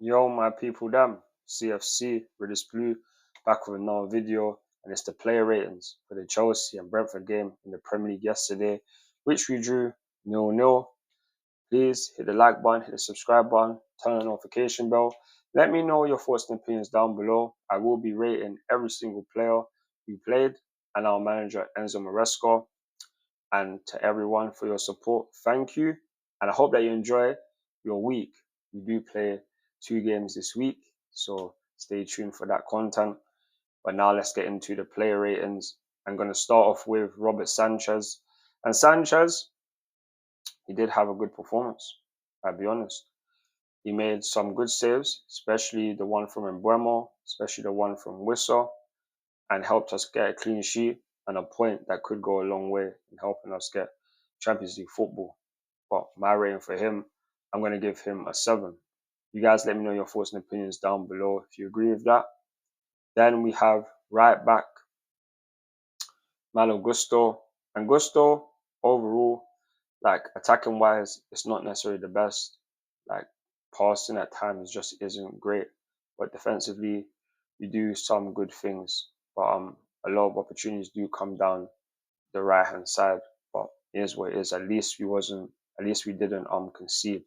Yo, my people, them CFC British Blue, back with another video, and it's the player ratings for the Chelsea and Brentford game in the Premier League yesterday, which we drew 0-0. Please hit the like button, hit the subscribe button, turn on the notification bell. Let me know your thoughts and opinions down below. I will be rating every single player who played and our manager Enzo Maresca. And to everyone for your support, thank you. And I hope that you enjoy your week. We do play 2 games this week, so stay tuned for that content. But now let's get into the player ratings. I'm going to start off with Robert Sanchez. And Sanchez, he did have a good performance, I'll be honest. He made some good saves, especially the one from Mbeumo, especially the one from Wissa, and helped us get a clean sheet and a point that could go a long way in helping us get Champions League football. But my rating for him, I'm going to give him a 7. You guys let me know your thoughts and opinions down below if you agree with that. Then we have right back Malo Gusto. And Gusto, overall, like attacking wise, it's not necessarily the best. Like passing at times just isn't great. But defensively, we do some good things. But a lot of opportunities do come down the right hand side. But it is what it is. At least we didn't concede.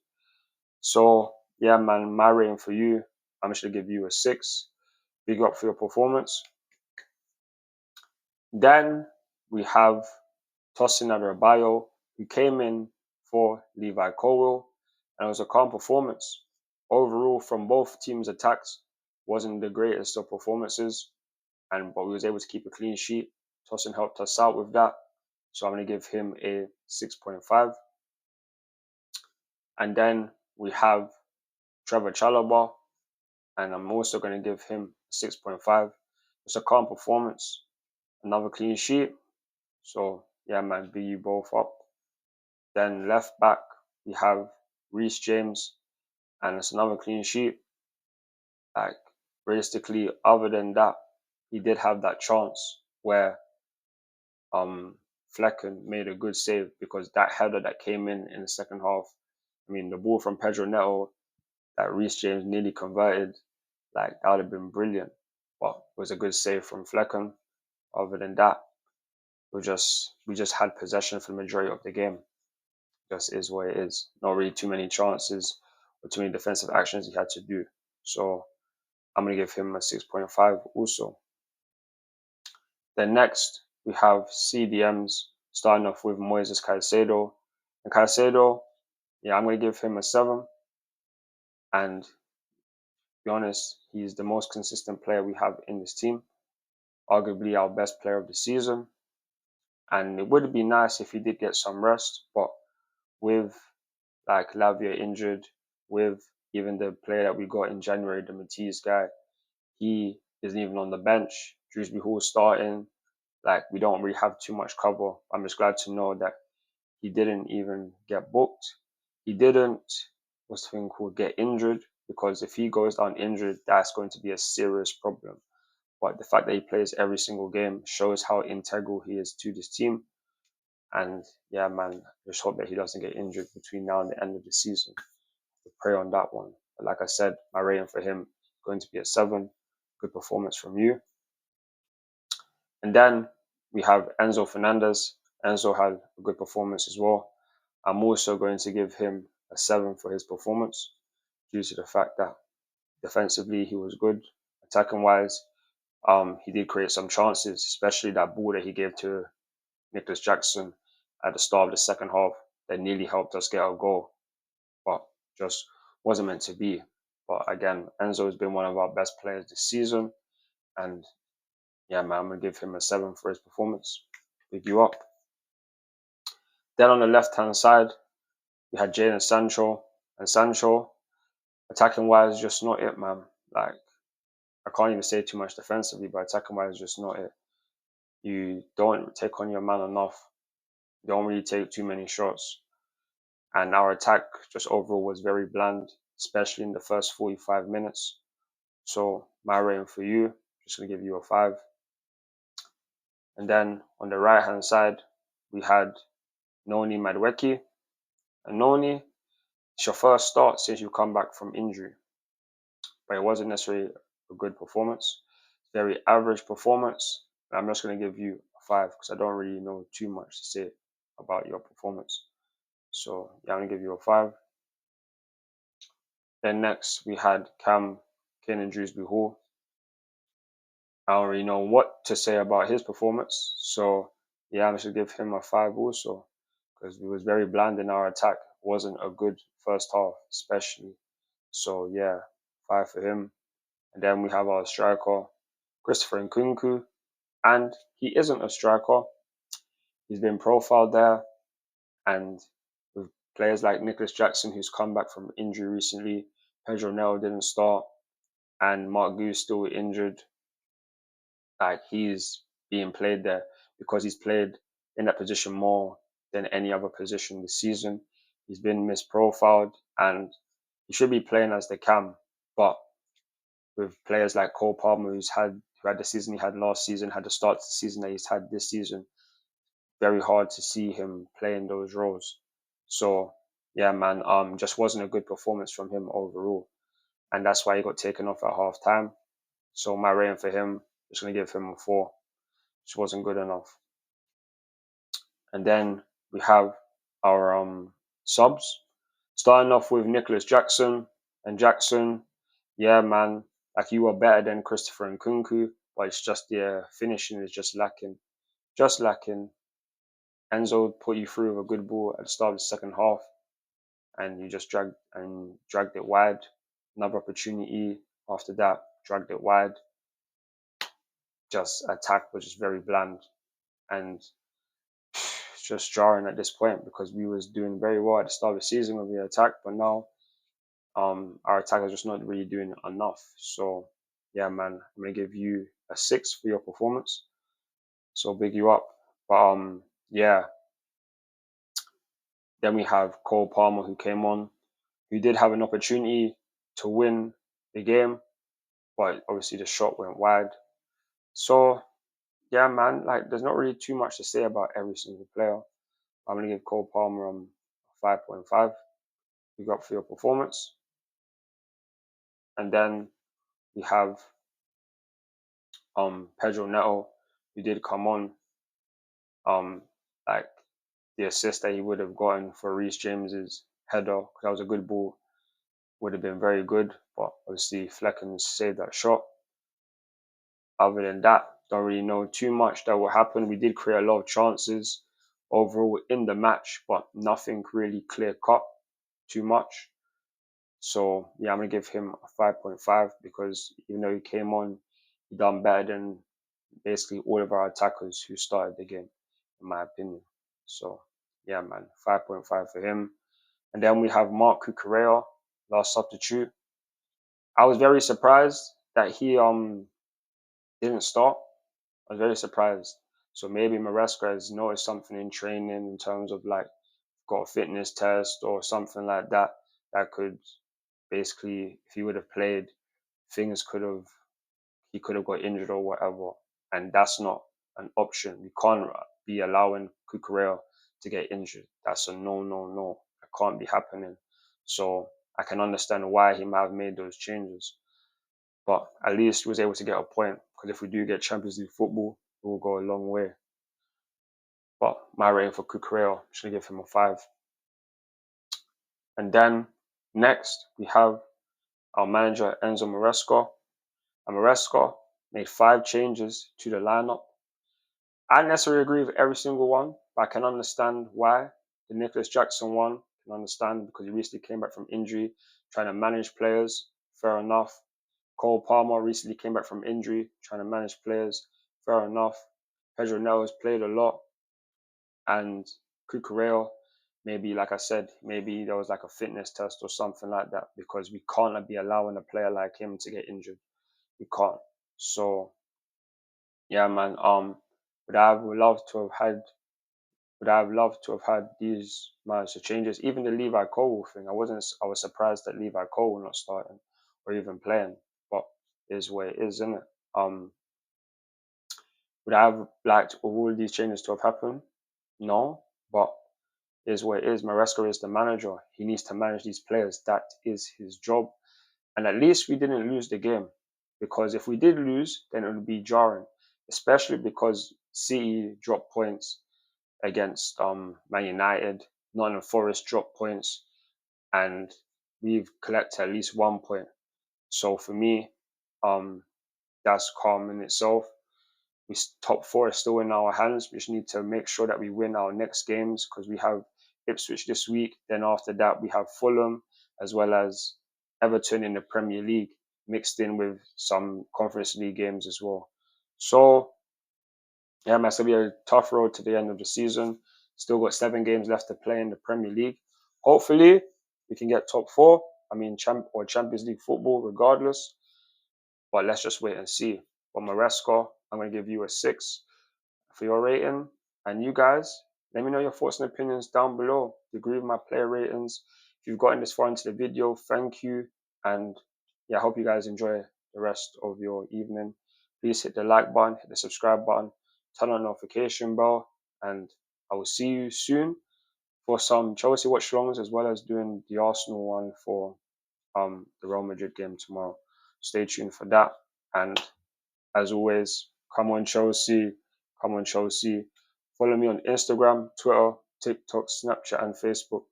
So yeah, man, my rating for you, I'm just gonna give you a 6. Big up for your performance. Then we have Tosin Adarabioyo, who came in for Levi Colwill, and it was a calm performance. Overall, from both teams' attacks, wasn't the greatest of performances, but we was able to keep a clean sheet. Tosin helped us out with that, so I'm gonna give him a 6.5. And then we have Trevoh Chalobah, and I'm also going to give him 6.5. It's a calm performance, another clean sheet. So yeah, man, big you both up. Then left back, we have Reece James, and it's another clean sheet. Like realistically, other than that, he did have that chance where Flecken made a good save, because that header that came in the second half, I mean, the ball from Pedro Neto that Reece James nearly converted, like that would have been brilliant. But it was a good save from Flecken. Other than that, we just had possession for the majority of the game. Just is what it is. Not really too many chances or too many defensive actions he had to do. So I'm gonna give him a 6.5 also. Then next we have CDMs, starting off with Moises Caicedo. And Caicedo, yeah, I'm gonna give him a 7. And to be honest, he's the most consistent player we have in this team. Arguably our best player of the season. And it would be nice if he did get some rest, but with like Lavia injured, with even the player that we got in January, the Matisse guy, he isn't even on the bench. Dewsbury-Hall starting. Like, we don't really have too much cover. I'm just glad to know that he didn't even get booked. He didn't, what's the thing called, get injured, because if he goes down injured, that's going to be a serious problem. But the fact that he plays every single game shows how integral he is to this team. And yeah, man, just hope that he doesn't get injured between now and the end of the season. To pray on that one. But like I said, my rating for him is going to be a 7. Good performance from you. And then we have Enzo Fernandez. Enzo had a good performance as well. I'm also going to give him a 7 for his performance, due to the fact that defensively he was good. Attacking wise, he did create some chances, especially that ball that he gave to Nicolas Jackson at the start of the second half that nearly helped us get a goal, but just wasn't meant to be. But again, Enzo has been one of our best players this season, and yeah, man, I'm gonna give him a 7 for his performance. Big you up. Then on the left-hand side, we had Jadon Sancho, and Sancho, attacking wise, just not it, man. Like, I can't even say too much defensively, but attacking wise, just not it. You don't take on your man enough. You don't really take too many shots. And our attack just overall was very bland, especially in the first 45 minutes. So my rating for you, just gonna give you a 5. And then on the right hand side, we had Noni Madueke. And Noni, it's your first start since you come back from injury. but it wasn't necessarily a good performance. Very average performance. I'm just going to give you a 5 because I don't really know too much to say about your performance. So yeah, I'm going to give you a 5. Then next we had Kiernan Dewsbury-Hall. I don't really know what to say about his performance. So yeah, I'm just going to give him a 5 also because we was very bland in our attack. Wasn't a good first half, especially. So yeah, 5 for him. And then we have our striker, Christopher Nkunku. And he isn't a striker. He's been profiled there. And with players like Nicolas Jackson, who's come back from injury recently, Pedro Neto didn't start, and Marc Gusto still injured. Like, he's being played there because he's played in that position more than any other position this season. He's been misprofiled, and he should be playing as the cam. But with players like Cole Palmer, who had the season he had last season, had the start to the season that he's had this season, very hard to see him playing those roles. So yeah, man, just wasn't a good performance from him overall, and that's why he got taken off at half time. So my rating for him, just gonna give him a 4, which wasn't good enough. And then we have our subs, starting off with Nicolas Jackson. And Jackson, yeah, man, like, you were better than Christopher Nkunku, but it's just the finishing is just lacking. Just lacking. Enzo put you through with a good ball at the start of the second half, and you just dragged it wide. Another opportunity after that, dragged it wide. Just attack was just very bland, and it's just jarring at this point because we was doing very well at the start of the season with the attack, but now our attack is just not really doing enough. So yeah, man, I'm gonna give you a 6 for your performance. So big you up. But yeah. Then we have Cole Palmer, who came on, who did have an opportunity to win the game, but obviously the shot went wide. So yeah, man, like, there's not really too much to say about every single player. I'm gonna give Cole Palmer 5.5. You got for your performance. And then we have Pedro Neto, who did come on. Like, the assist that he would have gotten for Reece James's header, because that was a good ball, would have been very good, but obviously Flecken saved that shot. Other than that, don't really know too much that will happen. We did create a lot of chances overall in the match, but nothing really clear cut too much. So yeah, I'm gonna give him a 5.5 because even though he came on, he done better than basically all of our attackers who started the game, in my opinion. So yeah, man, 5.5 for him. And then we have Marc Cucurella, last substitute. I was very surprised that he didn't start. I was very surprised. So maybe Maresca has noticed something in training in terms of, like, got a fitness test or something like that, that could basically, if he would have played, things could have, he could have got injured or whatever. And that's not an option. We can't be allowing Cucurella to get injured. That's a no, no, no. It can't be happening. So I can understand why he might have made those changes. But at least he was able to get a point, because if we do get Champions League football, it will go a long way. But my rating for Cucurella, I'm just going to give him a 5. And then next, we have our manager, Enzo Maresca. And Maresca made 5 changes to the lineup. I don't necessarily agree with every single one, but I can understand why. The Nicolas Jackson one, I can understand because he recently came back from injury, trying to manage players. Fair enough. Cole Palmer recently came back from injury, trying to manage players. Fair enough. Pedro Neto has played a lot. And Cucurella, maybe, like I said, maybe there was like a fitness test or something like that, because we can't be allowing a player like him to get injured. We can't. So yeah, man. Would I have loved to have had these managed changes? Even the Levi Cole thing, I was surprised that Levi Cole was not starting or even playing. But it is what it is, isn't it? Would I have liked all these changes to have happened? No, but it is what it is. Maresca is the manager. He needs to manage these players. That is his job. And at least we didn't lose the game, because if we did lose, then it would be jarring, especially because City dropped points against Man United, Nottingham Forest dropped points, and we've collected at least 1 point. So for me, that's calm in itself. Top four is still in our hands. We just need to make sure that we win our next games, because we have Ipswich this week. Then after that, we have Fulham as well as Everton in the Premier League, mixed in with some Conference League games as well. So yeah, man, it's gonna be a tough road to the end of the season. Still got 7 games left to play in the Premier League. Hopefully, we can get top four. I mean, Champions League football, regardless. But let's just wait and see. For Maresca, I'm gonna give you a 6 for your rating. And you guys, let me know your thoughts and opinions down below. If you agree with my player ratings. If you've gotten this far into the video, thank you. And yeah, I hope you guys enjoy the rest of your evening. Please hit the like button, hit the subscribe button, turn on the notification bell, and I will see you soon for some Chelsea watch alongs, as well as doing the Arsenal one for the Real Madrid game tomorrow. Stay tuned for that. And as always, come on Chelsea, come on Chelsea. Follow me on Instagram, Twitter, TikTok, Snapchat, and Facebook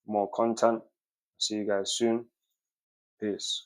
for more content. See you guys soon. Peace.